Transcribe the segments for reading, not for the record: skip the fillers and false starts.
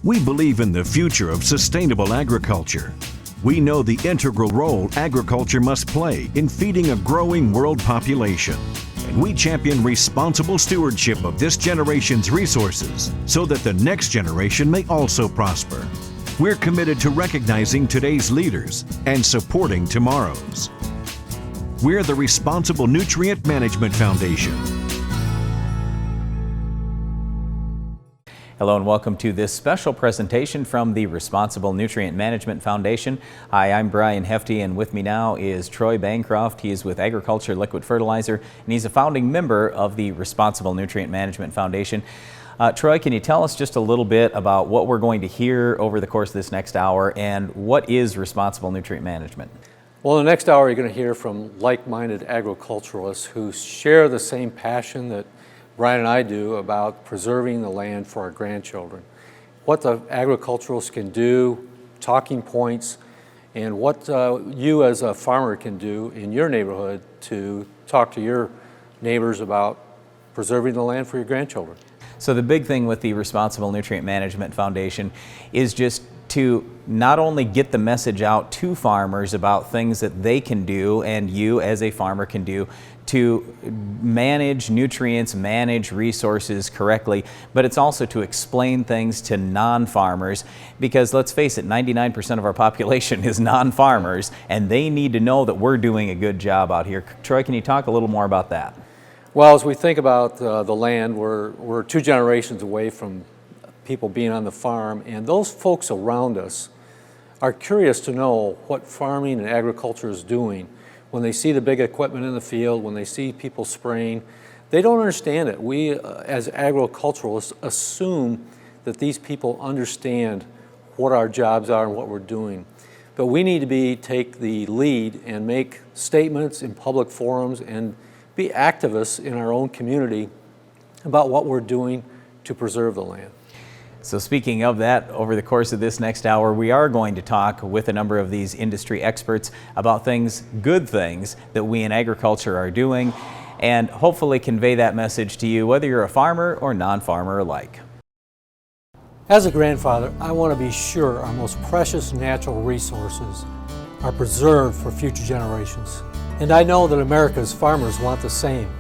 We believe in the future of sustainable agriculture. We know the integral role agriculture must play in feeding a growing world population. And we champion responsible stewardship of this generation's resources so that the next generation may also prosper. We're committed to recognizing today's leaders and supporting tomorrow's. We're the Responsible Nutrient Management Foundation. Hello and welcome to this special presentation from the Responsible Nutrient Management Foundation. Hi, I'm Brian Hefty, and with me now is Troy Bancroft. He is with Agriculture Liquid Fertilizer, and he's a founding member of the Responsible Nutrient Management Foundation. Troy, can you tell us just a little bit about what we're going to hear over the course of this next hour, and what is responsible nutrient management? Well, in the next hour, you're going to hear from like-minded agriculturalists who share the same passion that Brian and I do about preserving the land for our grandchildren. What the agriculturalists can do, talking points, and what you as a farmer can do in your neighborhood to talk to your neighbors about preserving the land for your grandchildren. So the big thing with the Responsible Nutrient Management Foundation is just to not only get the message out to farmers about things that they can do and you as a farmer can do to manage nutrients, manage resources correctly, but it's also to explain things to non-farmers, because let's face it, 99% of our population is non-farmers, and they need to know that we're doing a good job out here. Troy, can you talk a little more about that? Well, as we think about the land, we're 2 generations away from people being on the farm, and those folks around us are curious to know what farming and agriculture is doing. When they see the big equipment in the field, when they see people spraying, they don't understand it. We, as agriculturalists, assume that these people understand what our jobs are and what we're doing. But we need to take the lead and make statements in public forums and be activists in our own community about what we're doing to preserve the land. So speaking of that, over the course of this next hour, we are going to talk with a number of these industry experts about good things that we in agriculture are doing, and hopefully convey that message to you, whether you're a farmer or non-farmer alike. As a grandfather, I want to be sure our most precious natural resources are preserved for future generations. And I know that America's farmers want the same.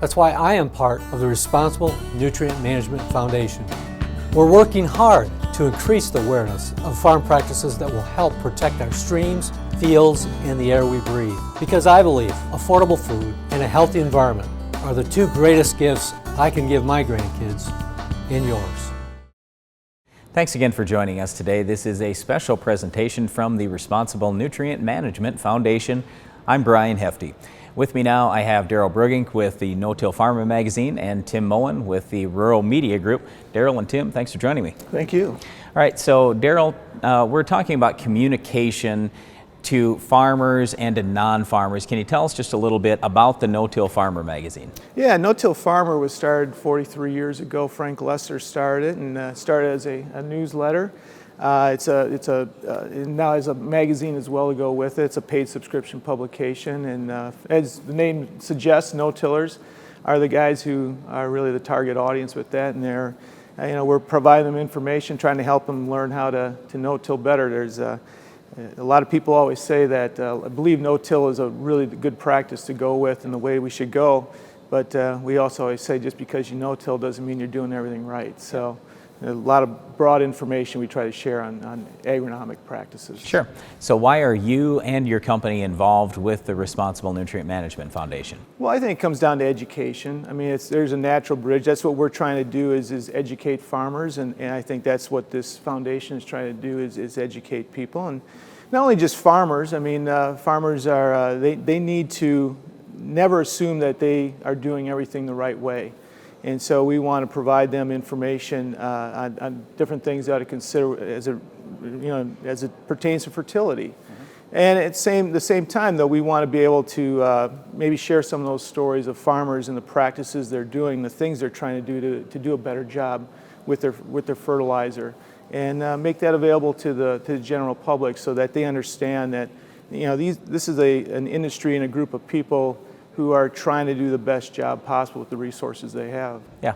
That's why I am part of the Responsible Nutrient Management Foundation. We're working hard to increase the awareness of farm practices that will help protect our streams, fields, and the air we breathe. Because I believe affordable food and a healthy environment are the 2 greatest gifts I can give my grandkids and yours. Thanks again for joining us today. This is a special presentation from the Responsible Nutrient Management Foundation. I'm Brian Hefty. With me now, I have Daryl Brugink with the NoTill Farmer magazine and Tim Moen with the Rural Media Group. Daryl and Tim, thanks for joining me. Thank you. All right, so Daryl, we're talking about communication to farmers and to non-farmers. Can you tell us just a little bit about the NoTill Farmer magazine? Yeah, NoTill Farmer was started 43 years ago. Frank Lesser started it, and started as a newsletter. Now as a magazine as well to go with it. It's a paid subscription publication, and as the name suggests, no-tillers are the guys who are really the target audience with that, and they're, we're providing them information, trying to help them learn how to no-till better. There's a lot of people always say that I believe no-till is a really good practice to go with and the way we should go, but we also always say just because you no-till doesn't mean you're doing everything right. So a lot of broad information we try to share on agronomic practices. Sure. So why are you and your company involved with the Responsible Nutrient Management Foundation? Well, I think it comes down to education. I mean, there's a natural bridge. That's what we're trying to do is educate farmers, and I think that's what this foundation is trying to do is educate people. And not only just farmers, I mean, farmers are, they need to never assume that they are doing everything the right way. And so we want to provide them information on different things they ought to consider as it pertains to fertility. Mm-hmm. And at the same time, though, we want to be able to maybe share some of those stories of farmers and the practices they're doing, the things they're trying to do to do a better job with their fertilizer, and make that available to the general public so that they understand that this is an industry and a group of people who are trying to do the best job possible with the resources they have. Yeah.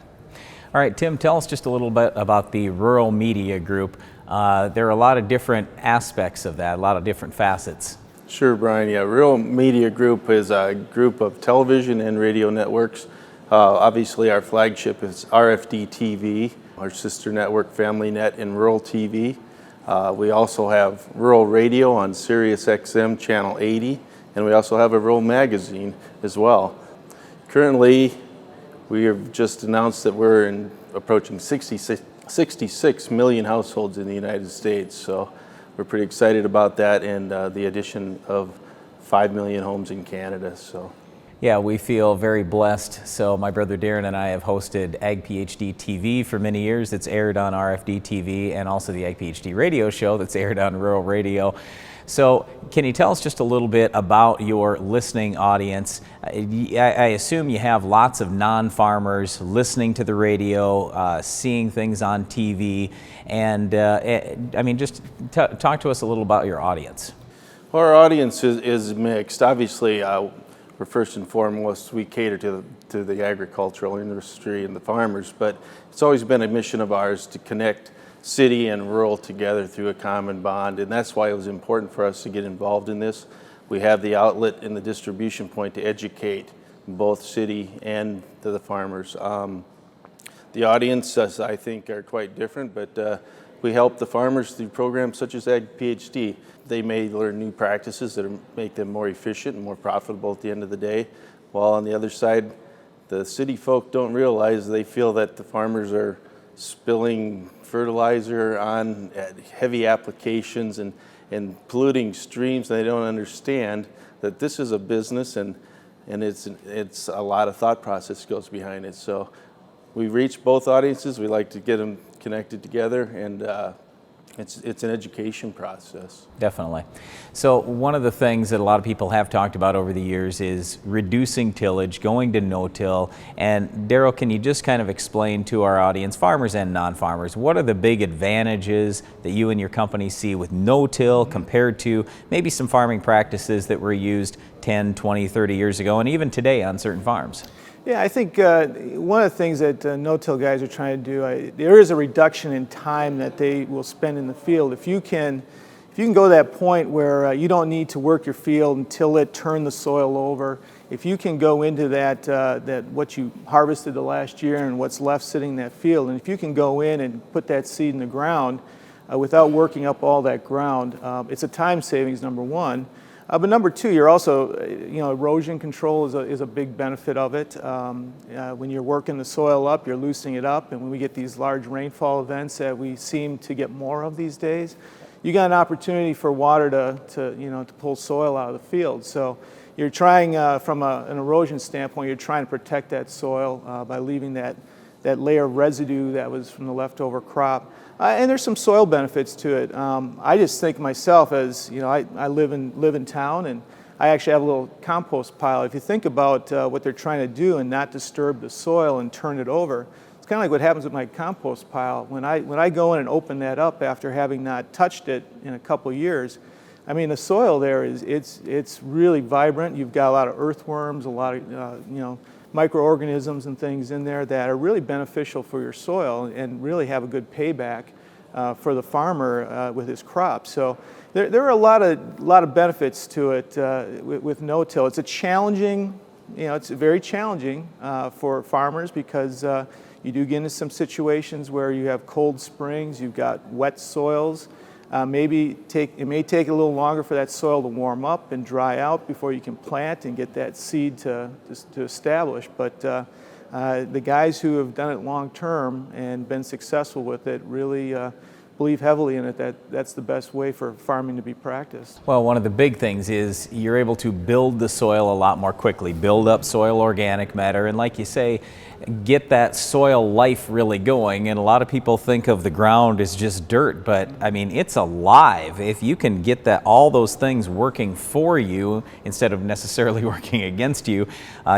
All right, Tim, tell us just a little bit about the Rural Media Group. There are a lot of different aspects of that, a lot of different facets. Sure, Brian. Yeah, Rural Media Group is a group of television and radio networks. Obviously, our flagship is RFD-TV, our sister network FamilyNet and Rural TV. We also have Rural Radio on Sirius XM Channel 80, and we also have a Rural Magazine as well. Currently, we have just announced that we're approaching 66 million households in the United States, so we're pretty excited about that, and the addition of 5 million homes in Canada. So. Yeah, we feel very blessed. So my brother Darren and I have hosted Ag PhD TV for many years. It's aired on RFD TV, and also the Ag PhD radio show that's aired on Rural Radio. So can you tell us just a little bit about your listening audience? I assume you have lots of non-farmers listening to the radio, seeing things on TV, and I mean, just talk to us a little about your audience. Well, our audience is mixed. Obviously, we're first and foremost, we cater to the agricultural industry and the farmers, but it's always been a mission of ours to connect city and rural together through a common bond, and that's why it was important for us to get involved in this. We have the outlet and the distribution point to educate both city and the farmers. The audiences, I think, are quite different, but we help the farmers through programs such as Ag PhD. They may learn new practices that make them more efficient and more profitable at the end of the day, while on the other side, the city folk don't realize, they feel that the farmers are spilling fertilizer on heavy applications and polluting streams. They don't understand that this is a business, and it's a lot of thought process goes behind it. So we reach both audiences. We like to get them connected together, and it's an education process. Definitely. So one of the things that a lot of people have talked about over the years is reducing tillage, going to no-till. And Daryl, can you just kind of explain to our audience, farmers and non-farmers, what are the big advantages that you and your company see with no-till compared to maybe some farming practices that were used 10, 20, 30 years ago, and even today on certain farms? Yeah, I think one of the things that no-till guys are trying to do, there is a reduction in time that they will spend in the field. If you can go to that point where you don't need to work your field and till it, turn the soil over, if you can go into that what you harvested the last year and what's left sitting in that field, and if you can go in and put that seed in the ground without working up all that ground, it's a time savings, number one. But number two, you're also, erosion control is a big benefit of it. When you're working the soil up, you're loosening it up, and when we get these large rainfall events that we seem to get more of these days, you got an opportunity for water to pull soil out of the field. So you're trying, from an erosion standpoint, you're trying to protect that soil by leaving that layer of residue that was from the leftover crop. And there's some soil benefits to it. I just think myself, as I live in town, and I actually have a little compost pile. If you think about what they're trying to do and not disturb the soil and turn it over, it's kind of like what happens with my compost pile. When I go in and open that up after having not touched it in a couple years, I mean, the soil there it's really vibrant. You've got a lot of earthworms, a lot of microorganisms and things in there that are really beneficial for your soil and really have a good payback for the farmer with his crop. So there are a lot of benefits to it with no-till. It's a challenging, it's very challenging for farmers because you do get into some situations where you have cold springs, you've got wet soils. It may take a little longer for that soil to warm up and dry out before you can plant and get that seed to establish. But the guys who have done it long term and been successful with it really believe heavily in it that's the best way for farming to be practiced. Well, one of the big things is you're able to build the soil a lot more quickly, build up soil organic matter, and like you say, get that soil life really going. And a lot of people think of the ground as just dirt, but I mean, it's alive. If you can get all those things working for you instead of necessarily working against you,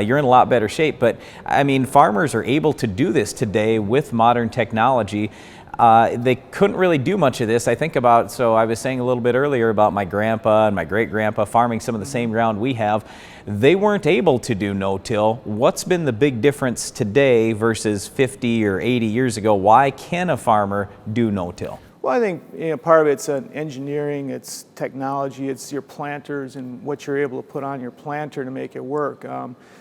you're in a lot better shape. But I mean, farmers are able to do this today with modern technology. They couldn't really do much of this. I think about, so I was saying a little bit earlier about my grandpa and my great-grandpa farming some of the same ground we have. they weren't able to do no-till. What's been the big difference today versus 50 or 80 years ago? Why can a farmer do no-till? Well, I think part of it's engineering, it's technology, it's your planters and what you're able to put on your planter to make it work.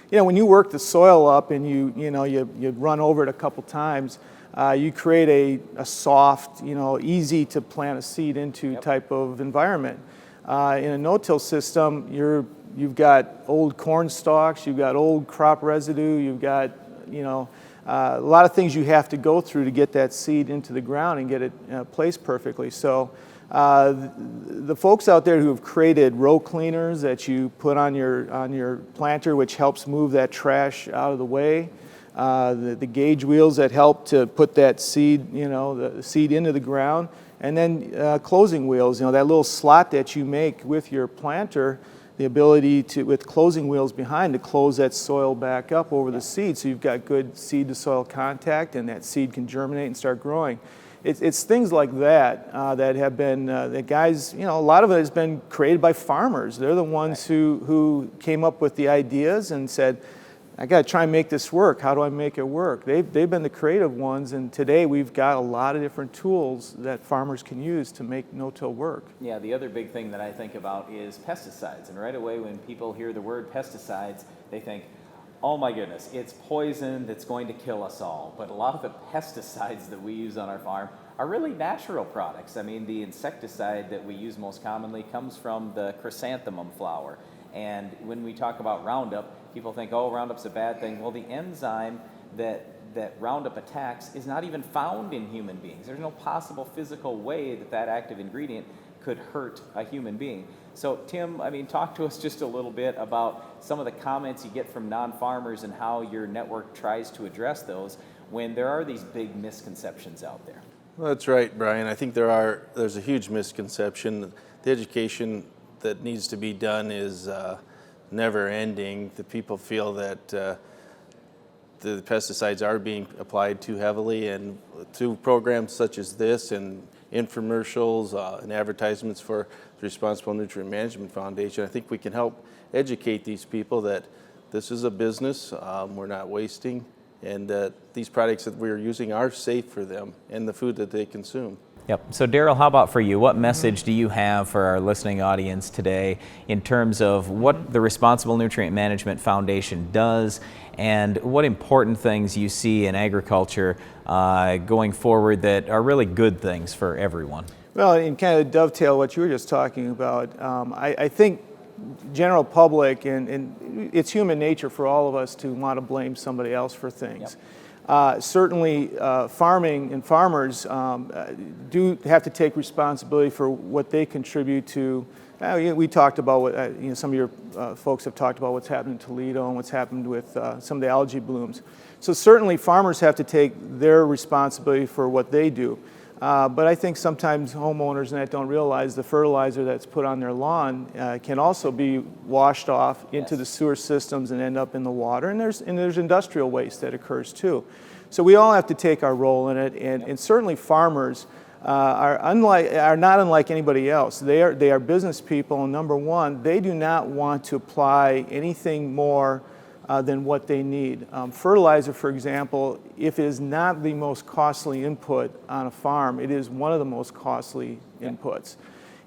When you work the soil up and you run over it a couple times, you create a soft, easy to plant a seed into type of environment. In a no-till system, you've got old corn stalks, you've got old crop residue, you've got a lot of things you have to go through to get that seed into the ground and get it placed perfectly. So the folks out there who have created row cleaners that you put on your planter, which helps move that trash out of the way, the gauge wheels that help to put that seed, the seed into the ground, and then closing wheels, that little slot that you make with your planter, the ability to, with closing wheels behind, to close that soil back up over the seed so you've got good seed to soil contact and that seed can germinate and start growing. It's things like that that have been, that guys, a lot of it has been created by farmers. They're the ones who came up with the ideas and said, I got to try and make this work. How do I make it work? They've been the creative ones, and today we've got a lot of different tools that farmers can use to make no-till work. Yeah, the other big thing that I think about is pesticides. And right away when people hear the word pesticides, they think, oh my goodness, it's poison that's going to kill us all. But a lot of the pesticides that we use on our farm are really natural products. I mean, the insecticide that we use most commonly comes from the chrysanthemum flower. And when we talk about Roundup, people think, oh, Roundup's a bad thing. Well, the enzyme that Roundup attacks is not even found in human beings. There's no possible physical way that active ingredient could hurt a human being. So Tim, talk to us just a little bit about some of the comments you get from non-farmers and how your network tries to address those when there are these big misconceptions out there. Well, that's right, Brian. I think there's a huge misconception. The education that needs to be done is never ending. The people feel that the pesticides are being applied too heavily, and through programs such as this and infomercials and advertisements for the Responsible Nutrient Management Foundation, I think we can help educate these people that this is a business, we're not wasting, and that these products that we're using are safe for them and the food that they consume. Yep. So Daryl, how about for you? What message do you have for our listening audience today in terms of what the Responsible Nutrient Management Foundation does and what important things you see in agriculture going forward that are really good things for everyone? Well, and kind of dovetail what you were just talking about, I think general public, and it's human nature for all of us to want to blame somebody else for things. Yep. Certainly, farming and farmers do have to take responsibility for what they contribute to. We talked about what some of your folks have talked about what's happened in Toledo and what's happened with some of the algae blooms. So certainly, farmers have to take their responsibility for what they do. But I think sometimes homeowners and that don't realize the fertilizer that's put on their lawn can also be washed off into the sewer systems and end up in the water. And there's industrial waste that occurs too. So we all have to take our role in it. And certainly farmers are not unlike anybody else. They are business people, and number one, they do not want to apply anything more than what they need. Fertilizer, for example, if it is not the most costly input on a farm, it is one of the most costly inputs.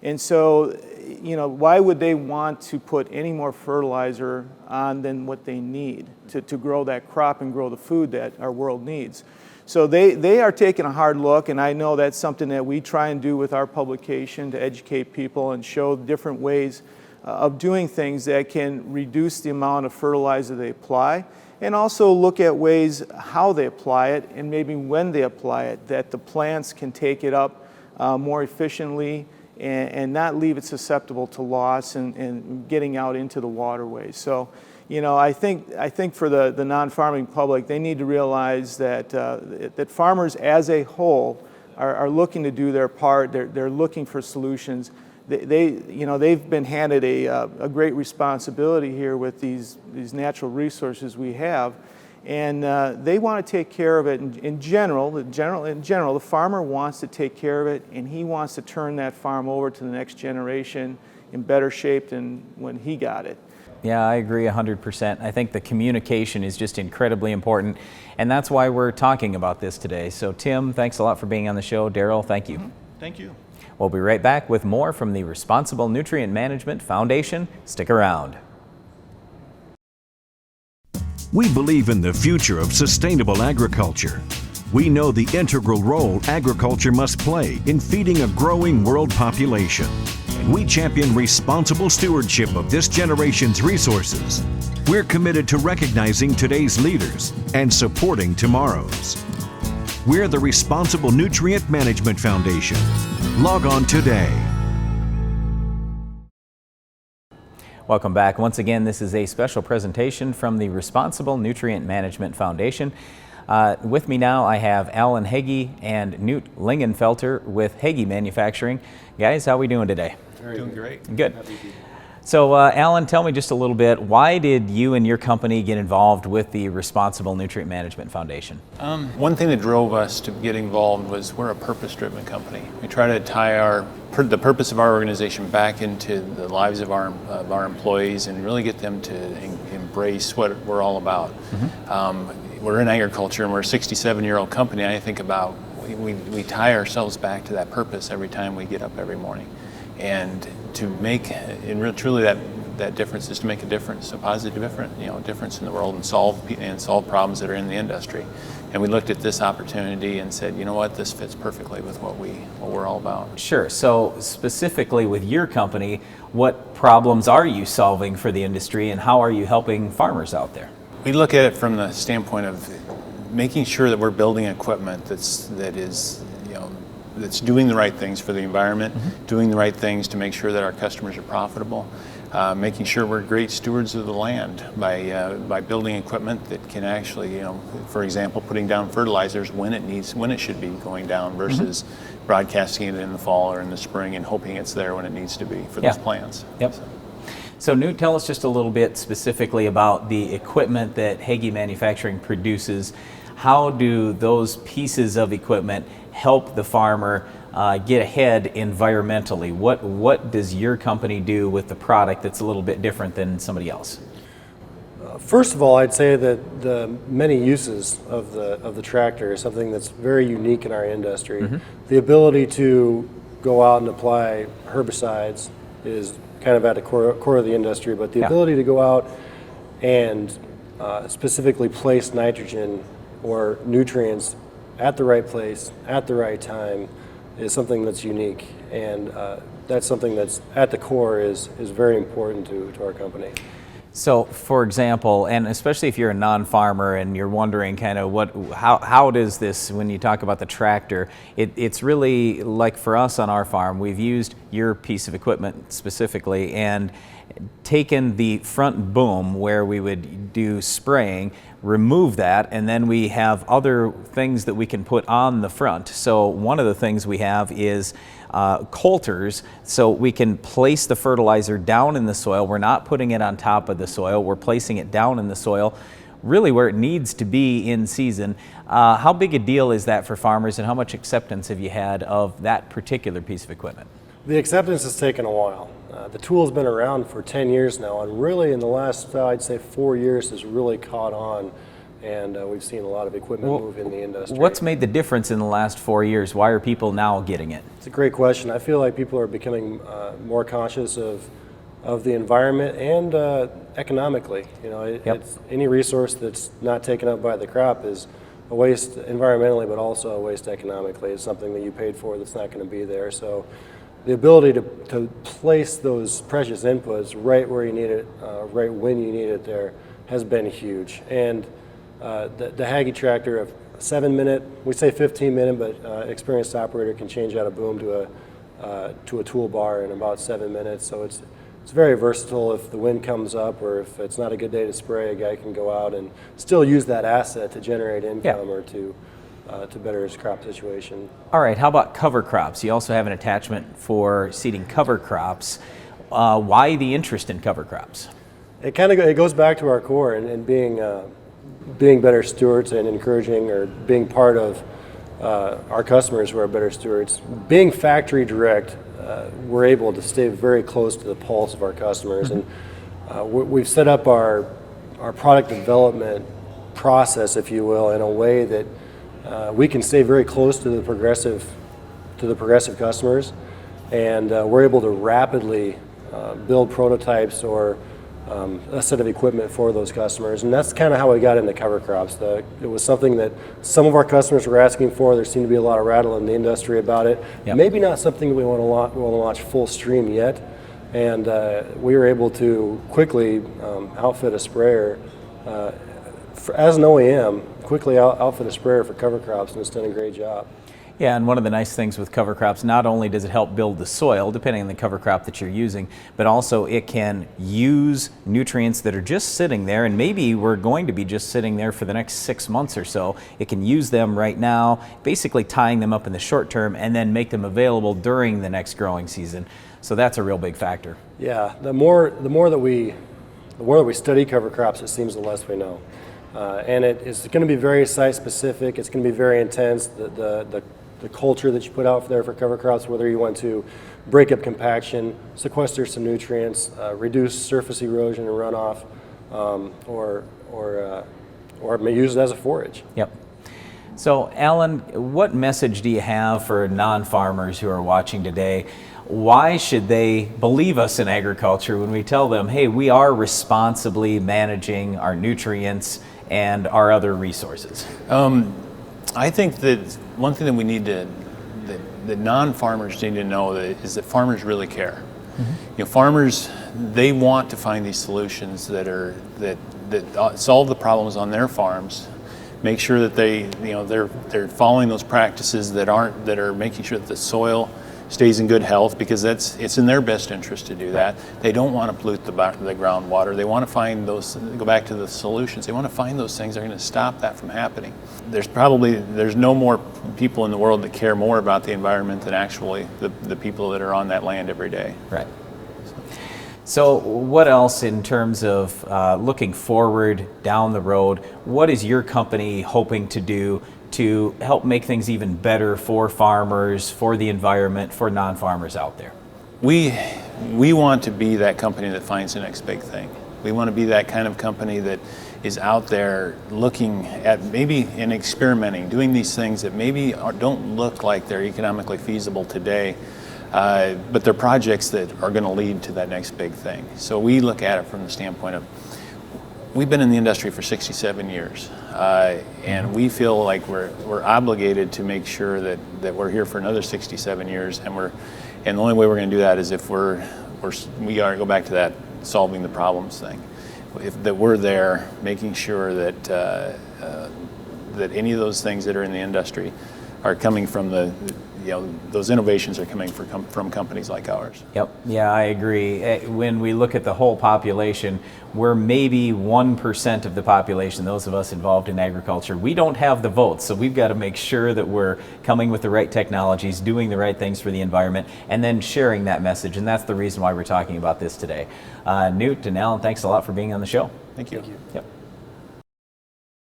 And so, why would they want to put any more fertilizer on than what they need to grow that crop and grow the food that our world needs? So they are taking a hard look, and I know that's something that we try and do with our publication to educate people and show different ways of doing things that can reduce the amount of fertilizer they apply, and also look at ways how they apply it and maybe when they apply it, that the plants can take it up more efficiently and not leave it susceptible to loss and getting out into the waterways. So, I think for the non-farming public, they need to realize that that farmers as a whole are looking to do their part. They're looking for solutions. They've been handed a great responsibility here with these natural resources we have, and they want to take care of it. In general, the farmer wants to take care of it, and he wants to turn that farm over to the next generation in better shape than when he got it. Yeah, I agree 100%. I think the communication is just incredibly important, and that's why we're talking about this today. So Tim, thanks a lot for being on the show. Daryl, thank you. Thank you. We'll be right back with more from the Responsible Nutrient Management Foundation. Stick around. We believe in the future of sustainable agriculture. We know the integral role agriculture must play in feeding a growing world population. And we champion responsible stewardship of this generation's resources. We're committed to recognizing today's leaders and supporting tomorrow's. We're the Responsible Nutrient Management Foundation. Log on today. Welcome back. Once again, this is a special presentation from the Responsible Nutrient Management Foundation. With me now, I have Alan Heggie and Newt Lingenfelter with Heggie Manufacturing. Guys, how are we doing today? Doing great. Good. So, Alan, tell me just a little bit, why did you and your company get involved with the Responsible Nutrient Management Foundation? One thing that drove us to get involved was we're a purpose-driven company. We try to tie the purpose of our organization back into the lives of our employees and really get them to embrace what we're all about. We're in agriculture and we're a 67-year-old company. I think about we tie ourselves back to that purpose every time we get up every morning. And to make, truly that difference is to make a difference, a positive difference in the world and solve problems that are in the industry. And we looked at this opportunity and said, you know what, this fits perfectly with what we're all about. Sure. So specifically with your company, what problems are you solving for the industry and how are you helping farmers out there? We look at it from the standpoint of making sure that we're building equipment that's doing the right things for the environment, doing the right things to make sure that our customers are profitable, making sure we're great stewards of the land by building equipment that can actually, for example, putting down fertilizers when it should be going down versus broadcasting it in the fall or in the spring and hoping it's there when it needs to be for those plants. Yep. So Newt, tell us just a little bit specifically about the equipment that Heggie Manufacturing produces. How do those pieces of equipment help the farmer get ahead environmentally? What does your company do with the product that's a little bit different than somebody else? First of all, I'd say that the many uses of the tractor is something that's very unique in our industry. The ability to go out and apply herbicides is kind of at the core of the industry, but the ability to go out and specifically place nitrogen or nutrients at the right place, at the right time, is something that's unique. And that's something that's at the core is very important to our company. So, for example, and especially if you're a non-farmer and you're wondering kind of how does this, when you talk about the tractor, it's really like for us on our farm, we've used your piece of equipment specifically and taken the front boom where we would do spraying, remove that, and then we have other things that we can put on the front. So one of the things we have is coulters, so we can place the fertilizer down in the soil. We're not putting it on top of the soil, we're placing it down in the soil, really where it needs to be in season. How big a deal is that for farmers, and how much acceptance have you had of that particular piece of equipment? The acceptance has taken a while. The tool's been around for 10 years now, and really in the last, I'd say 4 years, has really caught on, and we've seen a lot of equipment move in the industry. What's made the difference in the last 4 years? Why are people now getting it? It's a great question. I feel like people are becoming more conscious of the environment and economically. It's any resource that's not taken up by the crop is a waste environmentally, but also a waste economically. It's something that you paid for that's not going to be there. So the ability to place those precious inputs right where you need it, right when you need it there, has been huge. And the Heggie tractor, a 7-minute, we say 15-minute, but experienced operator can change out a boom to a toolbar in about 7 minutes. So it's very versatile. If the wind comes up or if it's not a good day to spray, a guy can go out and still use that asset to generate income or to better his crop situation. All right, how about cover crops? You also have an attachment for seeding cover crops. Why the interest in cover crops? It goes back to our core and being better stewards and encouraging or being part of our customers who are better stewards. Being factory direct, we're able to stay very close to the pulse of our customers. And we've set up our product development process, if you will, in a way that we can stay very close to the progressive customers, and we're able to rapidly build prototypes or a set of equipment for those customers. And that's kind of how we got into cover crops. It was something that some of our customers were asking for. There seemed to be a lot of rattle in the industry about it. Yep. Maybe not something we want to launch full stream yet. And we were able to quickly outfit a sprayer as an OEM, quickly outfit a sprayer for cover crops, and it's done a great job. Yeah, and one of the nice things with cover crops, not only does it help build the soil, depending on the cover crop that you're using, but also it can use nutrients that are just sitting there, and maybe we're going to be just sitting there for the next 6 months or so. It can use them right now, basically tying them up in the short term, and then make them available during the next growing season. So that's a real big factor. Yeah, the more that we study cover crops, it seems the less we know. And it's going to be very site specific. It's going to be very intense. The culture that you put out there for cover crops, whether you want to break up compaction, sequester some nutrients, reduce surface erosion and runoff, or may use it as a forage. Yep. So Alan, what message do you have for non-farmers who are watching today? Why should they believe us in agriculture when we tell them, hey, we are responsibly managing our nutrients and our other resources? I think that one thing that we need to, that non-farmers need to know is that farmers really care. Mm-hmm. You know, farmers, they want to find these solutions that solve the problems on their farms, make sure that they're following those practices that are making sure that the soil stays in good health, because it's in their best interest to do that. They don't want to pollute the groundwater. They want to find those, go back to the solutions, they want to find those things that are going to stop that from happening. There's no more people in the world that care more about the environment than actually the people that are on that land every day. Right. So what else in terms of looking forward down the road, what is your company hoping to do to help make things even better for farmers, for the environment, for non-farmers out there? We want to be that company that finds the next big thing. We want to be that kind of company that is out there looking at maybe and experimenting, doing these things that maybe don't look like they're economically feasible today, but they're projects that are going to lead to that next big thing. So we look at it from the standpoint of, we've been in the industry for 67 years, and we feel like we're obligated to make sure that we're here for another 67 years, and the only way we're going to do that is if we go back to that solving the problems thing. That we're there making sure that that any of those things that are in the industry are coming from those innovations are coming from companies like ours. Yep, yeah, I agree. When we look at the whole population, we're maybe 1% of the population, those of us involved in agriculture. We don't have the votes, so we've got to make sure that we're coming with the right technologies, doing the right things for the environment, and then sharing that message, and that's the reason why we're talking about this today. Newt and Alan, thanks a lot for being on the show. Thank you. Thank you. Yep.